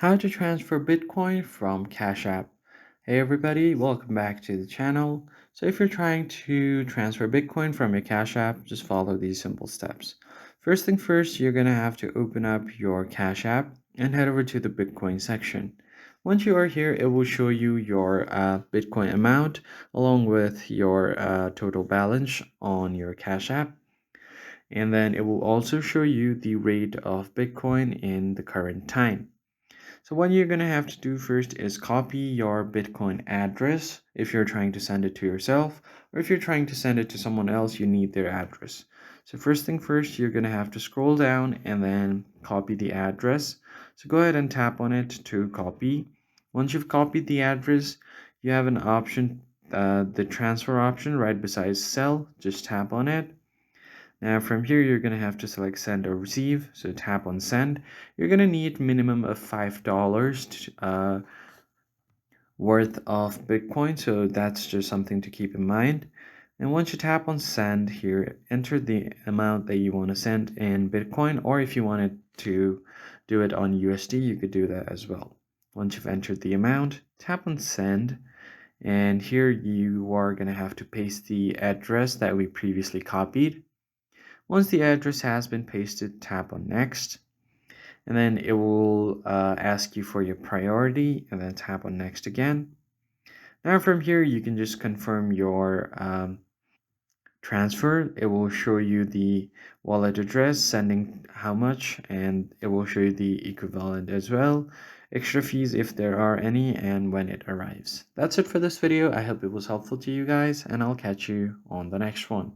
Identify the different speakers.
Speaker 1: How to transfer Bitcoin from Cash App. Hey everybody, welcome back to the channel. So if you're trying to transfer Bitcoin from your Cash App, just follow these simple steps. First thing first, you're going to have to open up your Cash App and head over to the Bitcoin section. Once you are here, it will show you your Bitcoin amount along with your total balance on your Cash App. And then it will also show you the rate of Bitcoin in the current time. So what you're going to have to do first is copy your Bitcoin address if you're trying to send it to yourself, or if you're trying to send it to someone else, you need their address. So first thing first, you're going to have to scroll down and then copy the address. So go ahead and tap on it to copy. Once you've copied the address, you have an option, the transfer option right beside sell. Just tap on it. Now from here, you're going to have to select send or receive. So tap on send. You're going to need minimum of $5 worth of Bitcoin. So that's just something to keep in mind. And once you tap on send here, enter the amount that you want to send in Bitcoin, or if you wanted to do it on USD, you could do that as well. Once you've entered the amount, tap on send. And here you are going to have to paste the address that we previously copied. Once the address has been pasted, tap on next, and then it will ask you for your priority, and then tap on next again. Now from here, you can just confirm your transfer. It will show you the wallet address, sending how much, and it will show you the equivalent as well, extra fees if there are any, and when it arrives. That's it for this video. I hope it was helpful to you guys, and I'll catch you on the next one.